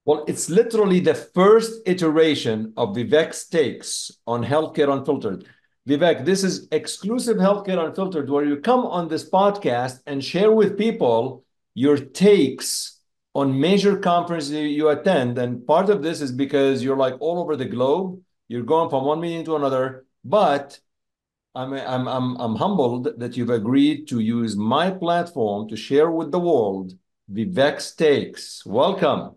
Well, it's literally the first iteration of Vivek's Takes on Healthcare Unfiltered. Vivek, this is exclusive Healthcare Unfiltered, where you come on this podcast and share with people your takes on major conferences you attend. And part of this is because you're like all over the globe. You're going from one meeting to another. But I'm humbled that you've agreed to use my platform to share with the world Vivek's Takes. Welcome.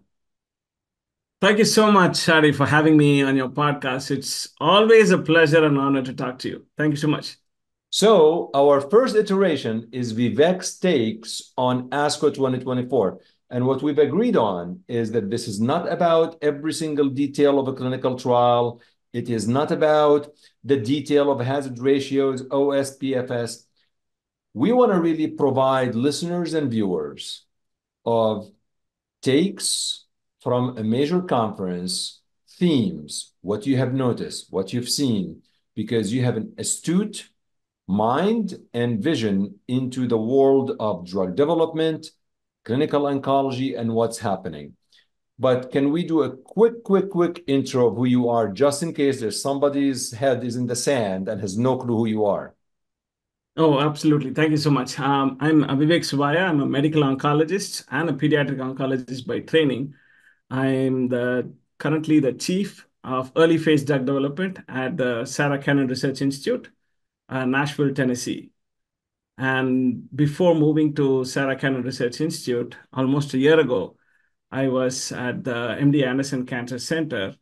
Thank you so much, Shari, for having me on your podcast. It's always a pleasure and honor to talk to you. Thank you so much. So our first iteration is Vivek's takes on ASCO 2024. And what we've agreed on is that this is not about every single detail of a clinical trial. It is not about the detail of hazard ratios, OS, PFS. We want to really provide listeners and viewers of takes from a major conference, themes, what you have noticed, what you've seen, because you have an astute mind and vision into the world of drug development, clinical oncology, and what's happening. But can we do a quick intro of who you are, just in case there's somebody's head is in the sand and has no clue who you are? Oh, absolutely. Thank you so much. I'm Vivek Subbiah. I'm a medical oncologist and a pediatric oncologist by training. Currently the chief of early phase drug development at the Sarah Cannon Research Institute, Nashville, Tennessee. And before moving to Sarah Cannon Research Institute, almost a year ago, I was at the MD Anderson Cancer Center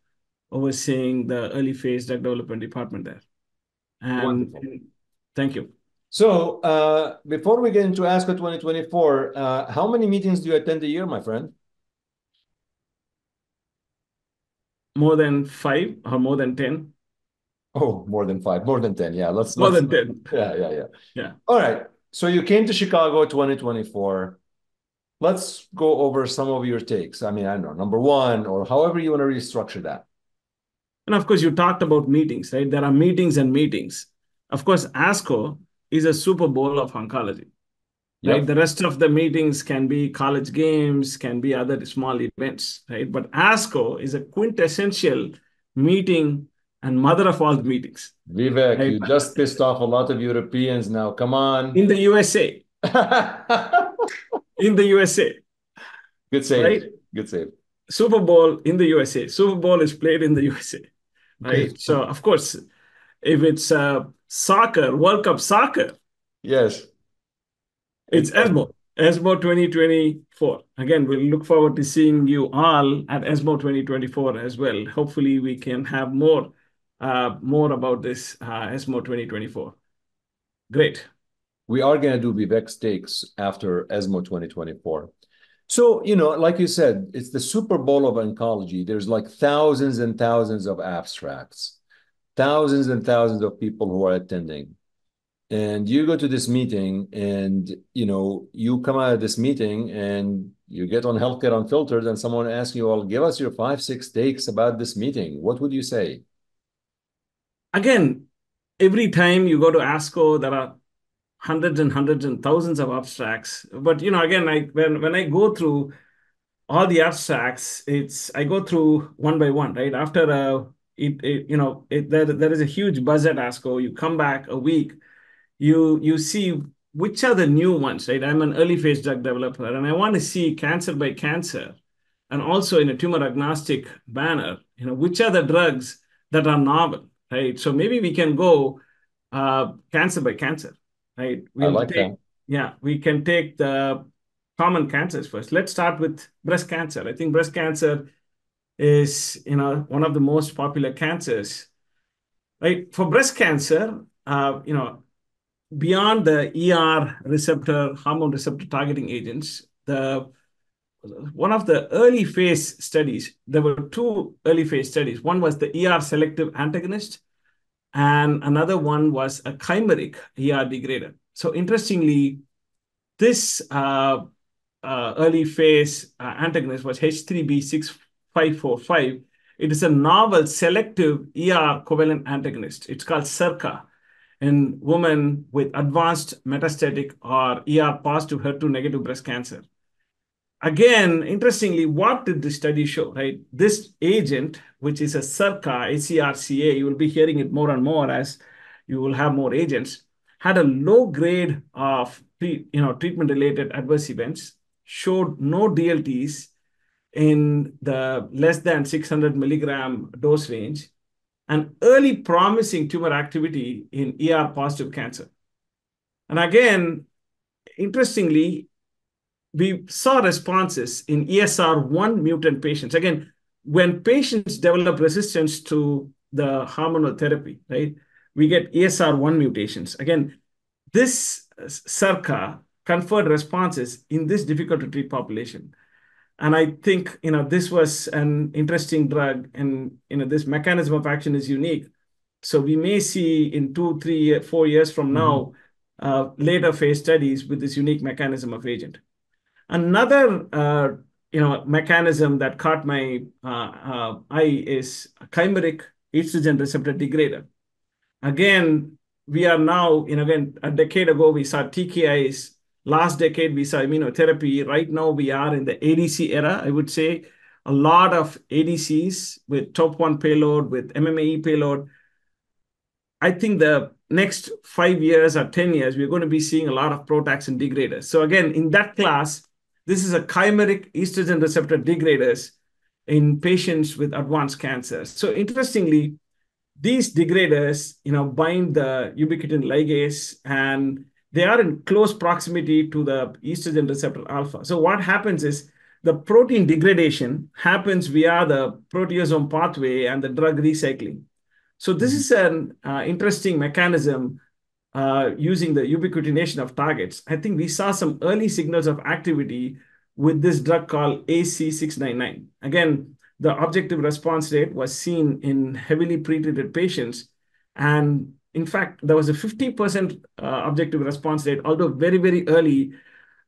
overseeing the early phase drug development department there. And Wonderful. thank you. So before we get into ASCO 2024, how many meetings do you attend a year, my friend? More than 5 or more than 10? Oh, more than 5, more than 10. Yeah, More let's than 10. yeah. Yeah. All right. So you came to Chicago 2024. Let's go over some of your takes. I mean, I don't know, number one, or however you want to restructure that. And of course, you talked about meetings, right? There are meetings and meetings. Of course, ASCO is a Super Bowl of oncology, right? Yep. The rest of the meetings can be college games, can be other small events, right? But ASCO is a quintessential meeting and mother of all the meetings, Vivek, right? you just pissed off a lot of Europeans now. Come on. In the USA, in the USA, Good save. right? Good save. Super Bowl in the USA. Super Bowl is played in the USA, Good. right? So, of course, if it's soccer, World Cup soccer, Yes. it's It's ESMO 2024. Again, we'll look forward to seeing you all at ESMO 2024 as well. Hopefully, we can have more about this ESMO 2024. Great. we are going to do Vivek's takes after ESMO 2024. So, you know, like you said, it's the Super Bowl of oncology. There's like thousands and thousands of abstracts, thousands and thousands of people who are attending. And you go to this meeting and, you know, you come out of this meeting and you get on Healthcare Unfiltered and someone asks you, well, give us your 5, 6 takes about this meeting. What would you say? Again, every time you go to ASCO, there are hundreds and thousands of abstracts. But again, when I go through all the abstracts, I go through one by one, right? After there is a huge buzz at ASCO. You come back a week, you see which are the new ones, right? I'm an early phase drug developer, and I want to see cancer by cancer, and also in a tumor agnostic manner, which are the drugs that are novel, right? So maybe we can go cancer by cancer, right? I like that. We can take the common cancers first. Let's start with breast cancer. I think breast cancer is, one of the most popular cancers, right? For breast cancer, beyond the hormone receptor targeting agents, one of the early phase studies, there were two early phase studies. One was the selective antagonist, and another one was a chimeric degrader. So interestingly, this early phase antagonist was H3B6545. It is a novel selective covalent antagonist. It's called SERCA in women with advanced metastatic or positive HER2 negative breast cancer. again, interestingly, what did the study show, right? This agent, which is a SERCA, ACRCA, you will be hearing it more and more as you will have more agents, had a low grade of treatment-related adverse events, showed no DLTs in the less than 600 milligram dose range, and early promising tumor activity in ER-positive cancer. And again, interestingly, we saw responses in ESR1 mutant patients. Again, when patients develop resistance to the hormonal therapy, right, we get ESR1 mutations. Again, this SERCA conferred responses in this difficult to treat population. And I think, this was an interesting drug, and, this mechanism of action is unique. So we may see in 2, 3, 4 years from now, later phase studies with this unique mechanism of agent. Another, mechanism that caught my eye is chimeric estrogen receptor degrader. Again, we are now, again, a decade ago, we saw TKIs. Last decade, we saw immunotherapy. Right now, we are in the ADC era, I would say. A lot of ADCs with top-1 payload, with MMAE payload. I think the next 5 years or 10 years, we're going to be seeing a lot of protaxin degraders. So again, in that class, this is a chimeric estrogen receptor degraders in patients with advanced cancer. So interestingly, these degraders, bind the ubiquitin ligase, and they are in close proximity to the estrogen receptor alpha. So what happens is the protein degradation happens via the proteasome pathway and the drug recycling. So this is an interesting mechanism using the ubiquitination of targets. I think we saw some early signals of activity with this drug called AC699. Again, the objective response rate was seen in heavily pretreated patients. And in fact, there was a 50% objective response rate, although very, very early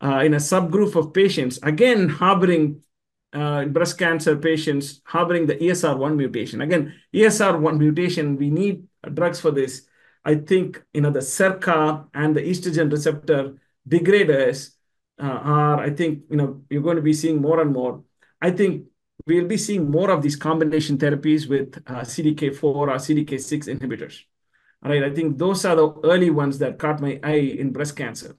in a subgroup of patients, again, harboring breast cancer patients harboring the ESR1 mutation. Again, ESR1 mutation, we need drugs for this. I think, the SERCA and the estrogen receptor degraders are, I think, you're going to be seeing more and more. I think we'll be seeing more of these combination therapies with CDK4 or CDK6 inhibitors. All right, I think those are the early ones that caught my eye in breast cancer.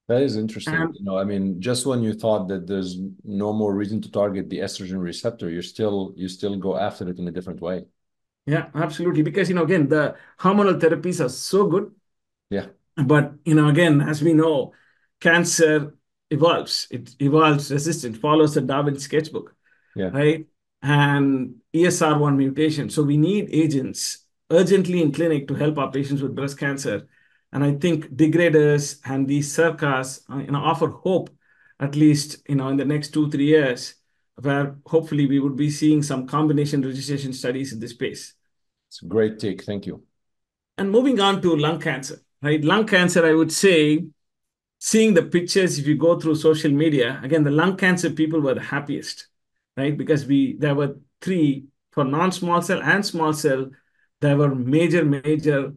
That is interesting. And I mean, just when you thought that there's no more reason to target the estrogen receptor, you still go after it in a different way. yeah, absolutely. Because, again, the hormonal therapies are so good. Yeah. But, again, as we know, cancer evolves. It evolves resistant, follows the Darwin sketchbook, Yeah. right? And ESR1 mutation. So we need agents urgently in clinic to help our patients with breast cancer. And I think degraders and these SERCAs, offer hope, at least, in the next 2, 3 years, where hopefully we would be seeing some combination registration studies in this space. It's a great take. Thank you. And moving on to lung cancer, right? Lung cancer, I would say, seeing the pictures, if you go through social media, again, the lung cancer people were the happiest, right? Because there were 3 for non-small cell and small cell. There were major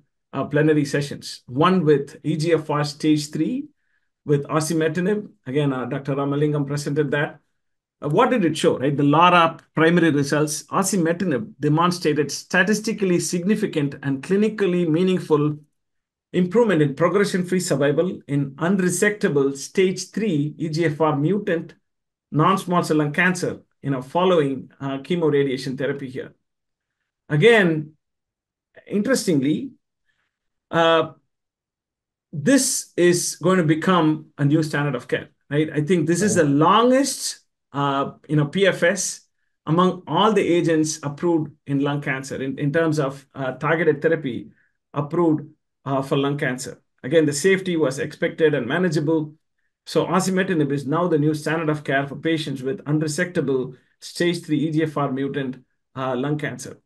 plenary sessions. One with EGFR stage 3 with osimertinib. Again, Dr. Ramalingam presented that. What did it show, right? The LARA primary results, osimertinib demonstrated statistically significant and clinically meaningful improvement in progression-free survival in unresectable stage 3 EGFR mutant non-small cell lung cancer, following chemoradiation therapy here. Again, interestingly, this is going to become a new standard of care, right? I think this is the longest, PFS among all the agents approved in lung cancer in terms of targeted therapy approved for lung cancer. Again, the safety was expected and manageable. So osimertinib is now the new standard of care for patients with unresectable stage 3 EGFR mutant lung cancer.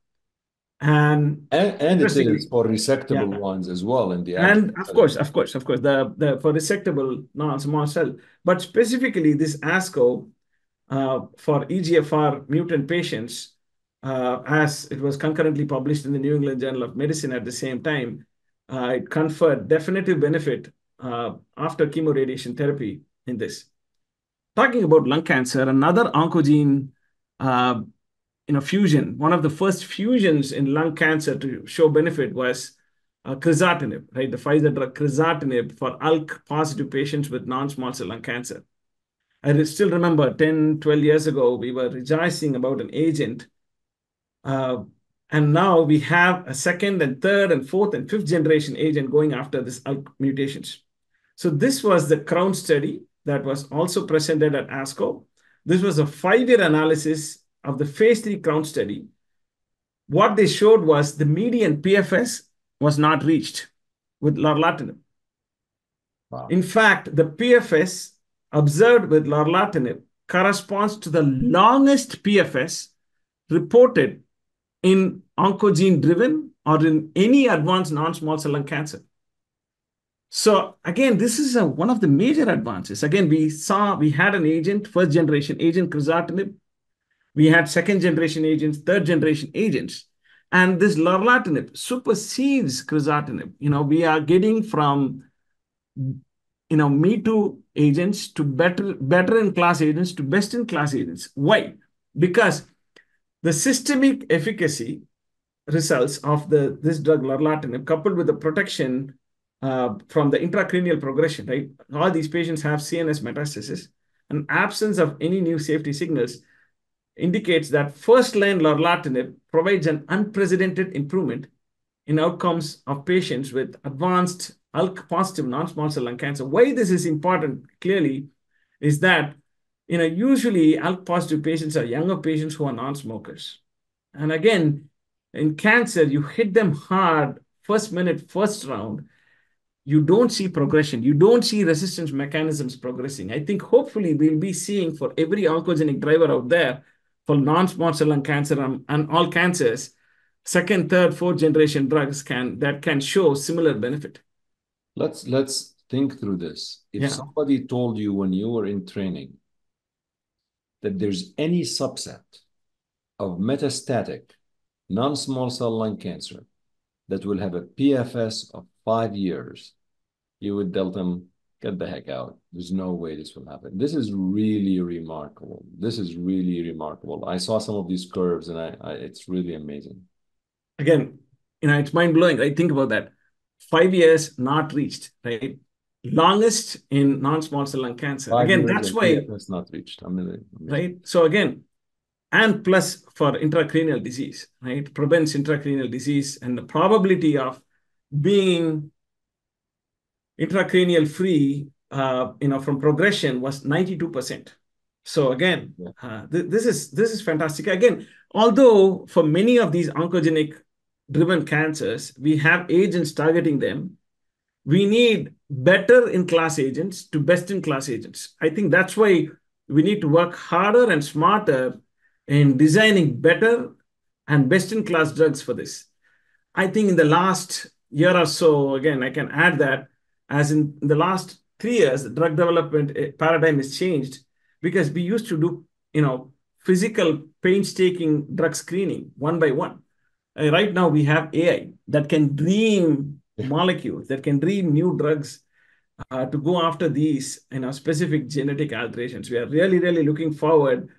And it is for yeah. resectable ones as well in the And of course, the for resectable non-small cell, but specifically this ASCO for EGFR mutant patients, as it was concurrently published in the New England Journal of Medicine at the same time, it conferred definitive benefit after chemoradiation therapy in this. talking about lung cancer, another oncogene fusion, one of the first fusions in lung cancer to show benefit was crizotinib, right? The Pfizer drug crizotinib for ALK positive patients with non-small cell lung cancer. I still remember 10, 12 years ago, we were rejoicing about an agent. And now we have a second and third and fourth and fifth generation agent going after this ALK mutations. So this was the CROWN study that was also presented at ASCO. This was a 5-year analysis of the phase 3 CROWN study. What they showed was the median PFS was not reached with lorlatinib. Wow. In fact, the PFS observed with lorlatinib corresponds to the longest PFS reported in oncogene-driven or in any advanced non-small cell lung cancer. So again, this is one of the major advances. Again, we had an agent, first generation agent, crizotinib. We had second generation agents, third generation agents. And this lorlatinib supersedes crizotinib. We are getting from Me Too agents to better in class agents to best in class agents. Why? Because the systemic efficacy results of this drug lorlatinib coupled with the protection from the intracranial progression, right? All these patients have CNS metastasis, and absence of any new safety signals indicates that first-line lorlatinib provides an unprecedented improvement in outcomes of patients with advanced ALK-positive non-small cell lung cancer. Why this is important, clearly, is that usually ALK-positive patients are younger patients who are non-smokers. And again, in cancer, you hit them hard, first minute, first round, you don't see progression. You don't see resistance mechanisms progressing. I think hopefully we'll be seeing for every oncogenic driver out there for non-small cell lung cancer and all cancers, second, third, fourth generation drugs that can show similar benefit. Let's think through this. If somebody told you when you were in training that there's any subset of metastatic non-small cell lung cancer that will have a PFS of 5 years, you would tell them, get the heck out. There's no way this will happen. This is really remarkable. This is really remarkable. I saw some of these curves and it's really amazing. Again, it's mind-blowing, right? Think about that. 5 years not reached, right? Longest in non-small cell lung cancer. Again, that's why PFS not reached. Amazing. Right? So again, and plus for intracranial disease, right? Prevents intracranial disease, and the probability of being intracranial free, from progression was 92%. So again, this is fantastic. Again, although for many of these oncogenic driven cancers, we have agents targeting them, we need better in class agents to best in class agents. I think that's why we need to work harder and smarter in designing better and best in class drugs for this. I think in the last year or so, again, I can add that as in the last 3 years, the drug development paradigm has changed because we used to do, physical painstaking drug screening one by one. Right now, we have AI that can dream molecules, that can dream new drugs to go after these, specific genetic alterations. We are really, really looking forward,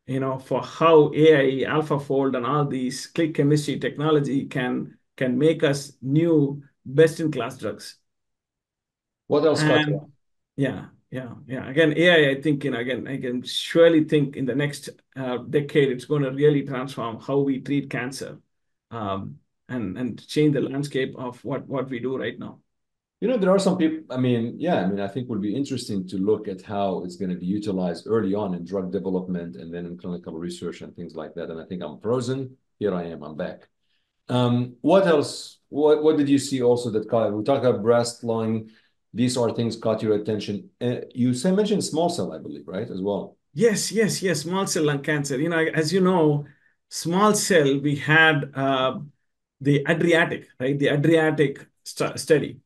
for how AI, AlphaFold, and all these click chemistry technology can make us new best-in-class drugs. What else, Scott? Yeah. Again, AI, I think, again, I can surely think in the next decade, it's going to really transform how we treat cancer and change the landscape of what we do right now. There are some people, I think it would be interesting to look at how it's going to be utilized early on in drug development and then in clinical research and things like that. And I think I'm frozen. Here I am. I'm back. What else? What did you see also that we talked about breast, lung. These are things caught your attention. You mentioned small cell, I believe, right, as well? Yes. Small cell lung cancer. As you know, small cell, we had the Adriatic, right? The Adriatic study.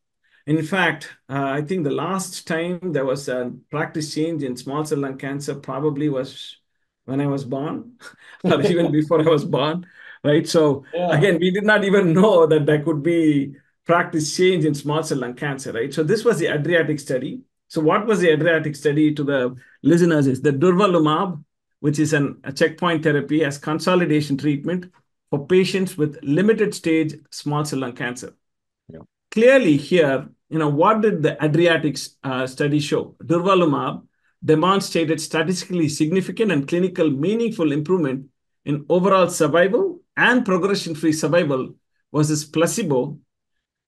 In fact, I think the last time there was a practice change in small cell lung cancer probably was when I was born, or even before I was born, right? So again, we did not even know that there could be practice change in small cell lung cancer, right? So this was the Adriatic study. So what was the Adriatic study to the listeners is the durvalumab, which is a checkpoint therapy as consolidation treatment for patients with limited stage small cell lung cancer. Yeah. Clearly here, what did the Adriatic study show? Durvalumab demonstrated statistically significant and clinical meaningful improvement in overall survival and progression-free survival versus placebo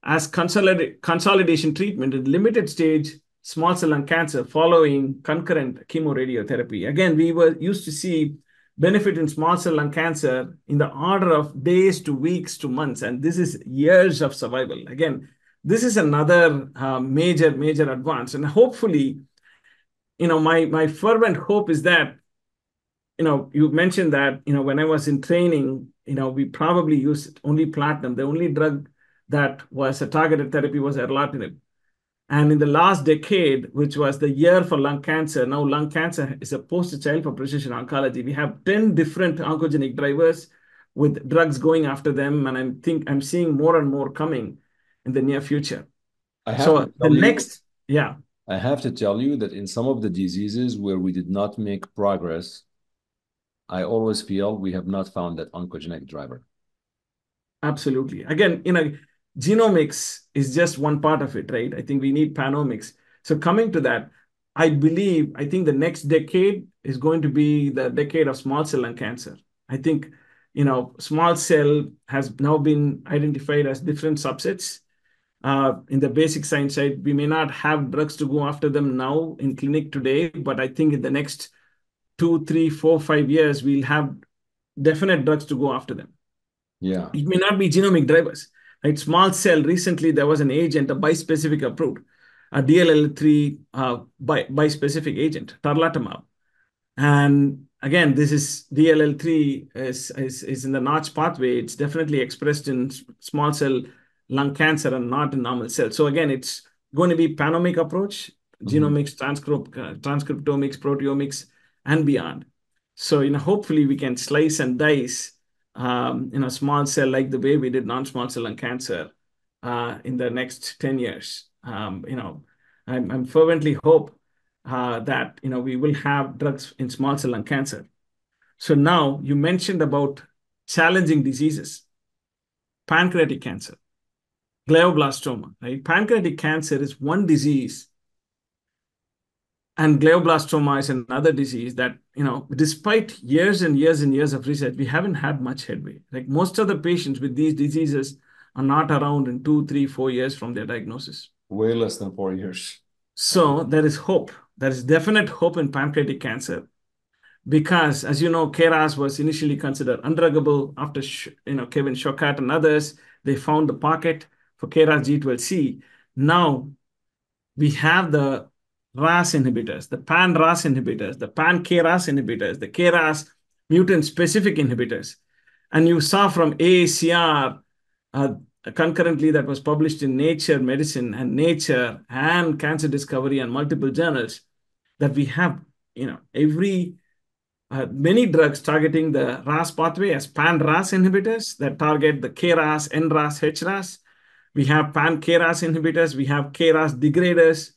as consolidation treatment in limited stage small cell lung cancer following concurrent chemoradiotherapy. Again, we were used to see benefit in small cell lung cancer in the order of days to weeks to months, and this is years of survival. Again, this is another major advance, and hopefully, my fervent hope is that you mentioned that when I was in training, we probably used only platinum. The only drug that was a targeted therapy was erlotinib. And in the last decade, which was the year for lung cancer, now lung cancer is a poster child for precision oncology. We have 10 different oncogenic drivers with drugs going after them, and I'm seeing more and more coming in the near future. I have to So the tell you, next, yeah, I have to tell you that in some of the diseases where we did not make progress, I always feel we have not found that oncogenic driver. absolutely. Again, genomics is just one part of it, right? I think we need panomics. So coming to that, I think the next decade is going to be the decade of small cell lung cancer. I think, small cell has now been identified as different subsets. In the basic science side, we may not have drugs to go after them now in clinic today, but I think in the next 2, 3, 4, 5 years, we'll have definite drugs to go after them. Yeah. It may not be genomic drivers, right? Small cell, recently there was an agent, a bispecific approved, a DLL3 bispecific agent, tarlatamab. And again, this is DLL3 is in the Notch pathway. It's definitely expressed in small cell lung cancer and not in normal cells. So again, it's going to be panomic approach, genomics, transcriptomics, proteomics, and beyond. So hopefully we can slice and dice small cell like the way we did non-small cell lung cancer in the next 10 years. I'm fervently hope that we will have drugs in small cell lung cancer. So now you mentioned about challenging diseases, pancreatic cancer, glioblastoma, right? Pancreatic cancer is one disease, and glioblastoma is another disease that, despite years and years and years of research, we haven't had much headway. Like most of the patients with these diseases are not around in 2, 3, 4 years from their diagnosis. Way less than 4 years. So there is hope. There is definite hope in pancreatic cancer because, as you know, KRAS was initially considered undruggable after Kevin Shokat and others. They found the pocket for KRAS G12C. Now we have the RAS inhibitors, the pan-RAS inhibitors, the pan-KRAS inhibitors, the KRAS mutant-specific inhibitors. And you saw from AACR concurrently that was published in Nature Medicine and Nature and Cancer Discovery and multiple journals that we have, many drugs targeting the RAS pathway as pan-RAS inhibitors that target the KRAS, NRAS, HRAS. We have pan-KRAS inhibitors, we have KRAS degraders,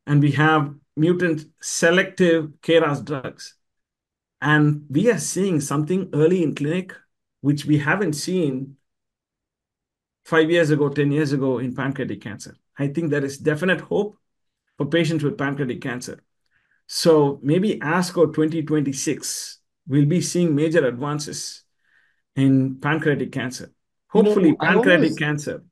and we have mutant selective KRAS drugs. And we are seeing something early in clinic, which we haven't seen 5 years ago, 10 years ago in pancreatic cancer. I think there is definite hope for patients with pancreatic cancer. So maybe ASCO 2026 will be seeing major advances in pancreatic cancer. Hopefully, pancreatic cancer.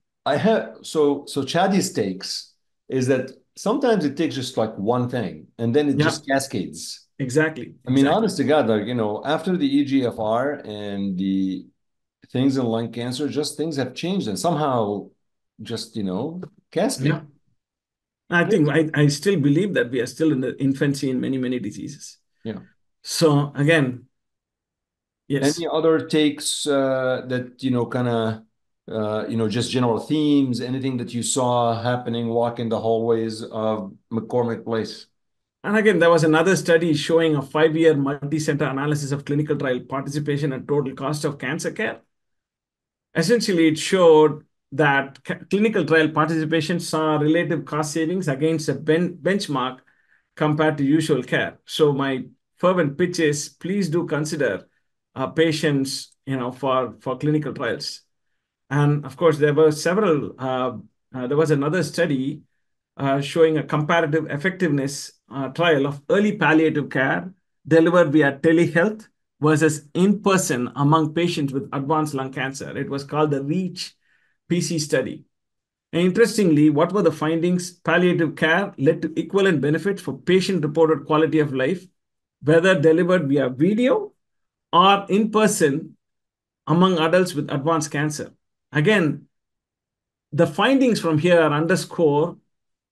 So Chadi's takes is that sometimes it takes just like one thing and then it just cascades. Exactly. I mean, honest to God, like, after the EGFR and the things in lung cancer, just things have changed and somehow just, cascade. Yeah. I think I still believe that we are still in the infancy in many, many diseases. Yeah. So again, yes. Any other takes that, kind of, just general themes, anything that you saw happening, walking the hallways of McCormick Place? And again, there was another study showing a 5-year multi-center analysis of clinical trial participation and total cost of cancer care. Essentially, it showed that clinical trial participation saw relative cost savings against a benchmark compared to usual care. So my fervent pitch is please do consider patients, for clinical trials. And of course, there were several. There was another study showing a comparative effectiveness trial of early palliative care delivered via telehealth versus in person among patients with advanced lung cancer. It was called the REACH PC study. And interestingly, what were the findings? Palliative care led to equivalent benefits for patient reported quality of life, whether delivered via video or in person among adults with advanced cancer. Again, the findings from here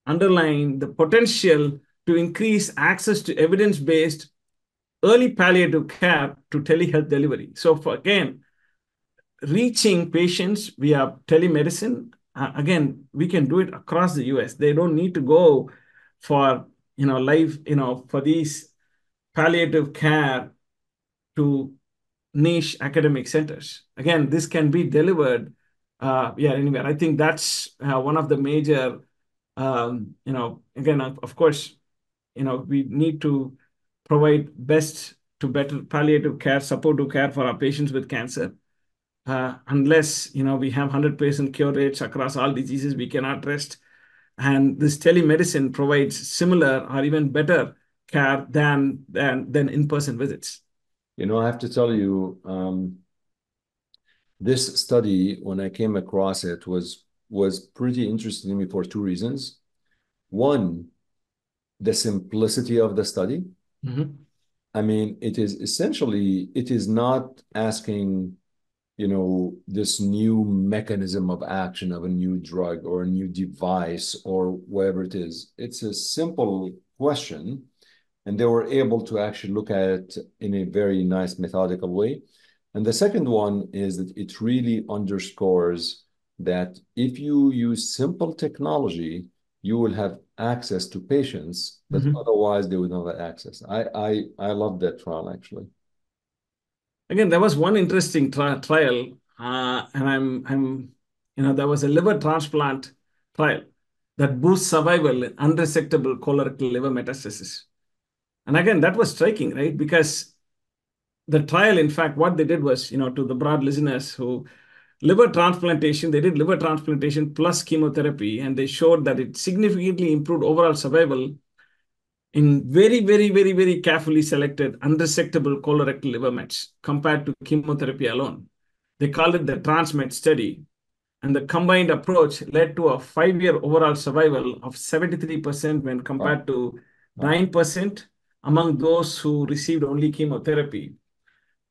underline the potential to increase access to evidence-based early palliative care to telehealth delivery. So again, reaching patients via telemedicine, again, we can do it across the US. They don't need to go for, for these palliative care to niche academic centers. Again, this can be delivered anywhere. I think that's one of the major, again, of course, we need to provide best to better palliative care, supportive care for our patients with cancer. Unless, we have 100% cure rates across all diseases, we cannot rest. And this telemedicine provides similar or even better care than in-person visits. I have to tell you, this study, when I came across it, was pretty interesting to me for two reasons. One, the simplicity of the study. Mm-hmm. I mean, it is not asking, this new mechanism of action of a new drug or a new device or whatever it is. It's a simple question, and they were able to actually look at it in a very nice methodical way. And the second one is that it really underscores that if you use simple technology, you will have access to patients that otherwise they would not have access. I love that trial, actually. Again, there was one interesting trial, and there was a liver transplant trial that boosts survival in unresectable colorectal liver metastasis. And again, that was striking, right? Because the trial, in fact, what they did was, to the broad listeners who they did liver transplantation plus chemotherapy, and they showed that it significantly improved overall survival in very, very, very, very carefully selected unresectable colorectal liver mets compared to chemotherapy alone. They called it the TransMet study. And the combined approach led to a 5-year overall survival of 73% when compared to 9% among those who received only chemotherapy.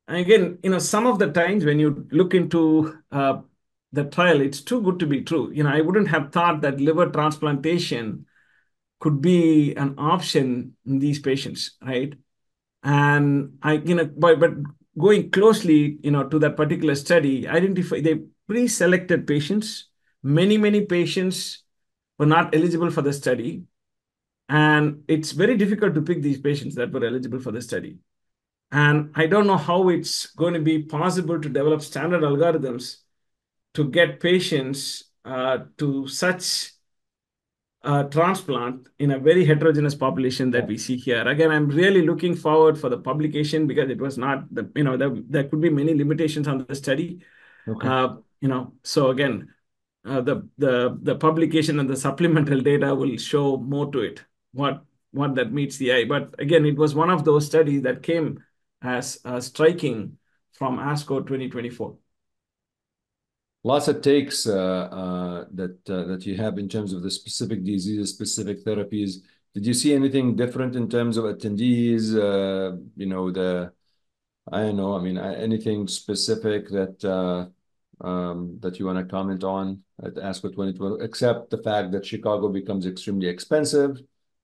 And again, some of the times when you look into the trial, it's too good to be true. I wouldn't have thought that liver transplantation could be an option in these patients, right? And but going closely, to that particular study, they pre-selected patients. Many patients were not eligible for the study. And it's very difficult to pick these patients that were eligible for the study. And I don't know how it's going to be possible to develop standard algorithms to get patients to such transplant in a very heterogeneous population that we see here. Again, I'm really looking forward for the publication because it was not, there could be many limitations on the study. Okay. So again, the publication and the supplemental data will show more to it, what that meets the eye. But again, it was one of those studies that came as striking from ASCO 2024. Lots of takes that you have in terms of the specific diseases, specific therapies. Did you see anything different in terms of attendees? I don't know. I mean, anything specific that you want to comment on at ASCO 2024, except the fact that Chicago becomes extremely expensive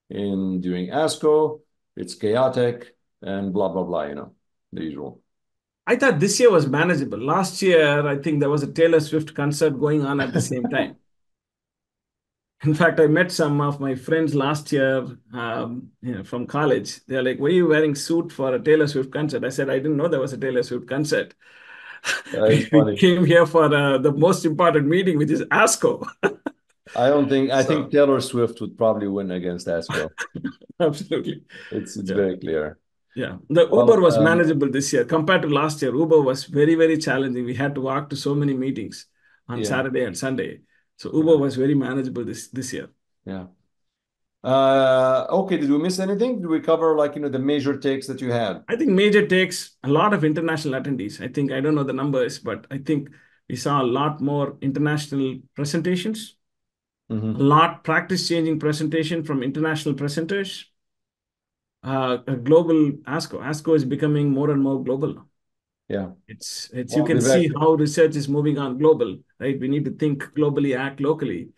during ASCO, it's chaotic and blah, blah, blah, the usual. I thought this year was manageable. Last year, I think there was a Taylor Swift concert going on at the same time. In fact, I met some of my friends last year from college. They're like, why are you wearing suit for a Taylor Swift concert? I said, I didn't know there was a Taylor Swift concert. It's We funny. came here for the most important meeting, which is ASCO. I think So, Taylor Swift would probably win against ASCO. absolutely. It's Yeah. very clear. Yeah. The Uber Well, was manageable this year compared to last year. Uber was very, very challenging. We had to walk to so many meetings on yeah, Saturday and Sunday. So Uber yeah, was very manageable this year. yeah. Okay, did we miss anything? Did we cover like, the major takes that you had? I think major takes a lot of international attendees. I think I don't know the numbers, but I think we saw a lot more international presentations, a Hmm. lot practice changing presentation from international presenters. A global ASCO. ASCO is becoming more and more global now. Yeah. It's you Well, can see Vivek, how research is moving on global, right? We need to think globally, act locally.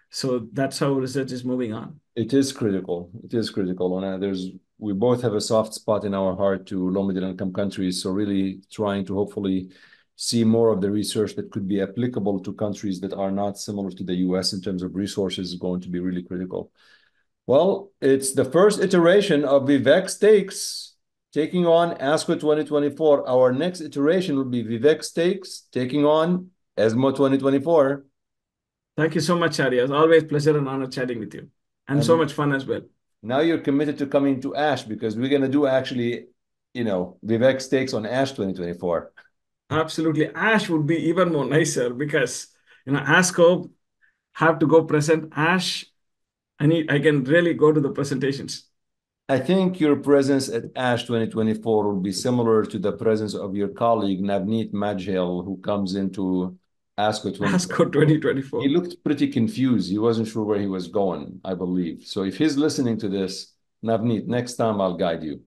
So that's how research is moving on. it is critical. It is critical. And we both have a soft spot in our heart to low middle income countries. So really trying to hopefully see more of the research that could be applicable to countries that are not similar to the US in terms of resources is going to be really critical. Well, it's the first iteration of Vivek's Takes taking on ASCO 2024. Our next iteration will be Vivek's Takes taking on ESMO 2024. Thank you so much, Shadi. It's always pleasure and honor chatting with you, and so And much fun as well. now you're committed to coming to ASH because we're going to do actually, Vivek's Takes on ASH 2024. Absolutely, Ash would be even more nicer because ASCO have to go present. Ash, I can really go to the presentations. I think your presence at ASH 2024 will be similar to the presence of your colleague Navneet Majhel, who comes into ASCO ASCO 2024. He 2024. looked pretty confused. He wasn't sure where he was going, I believe. So if he's listening to this, Navneet, next time I'll guide you.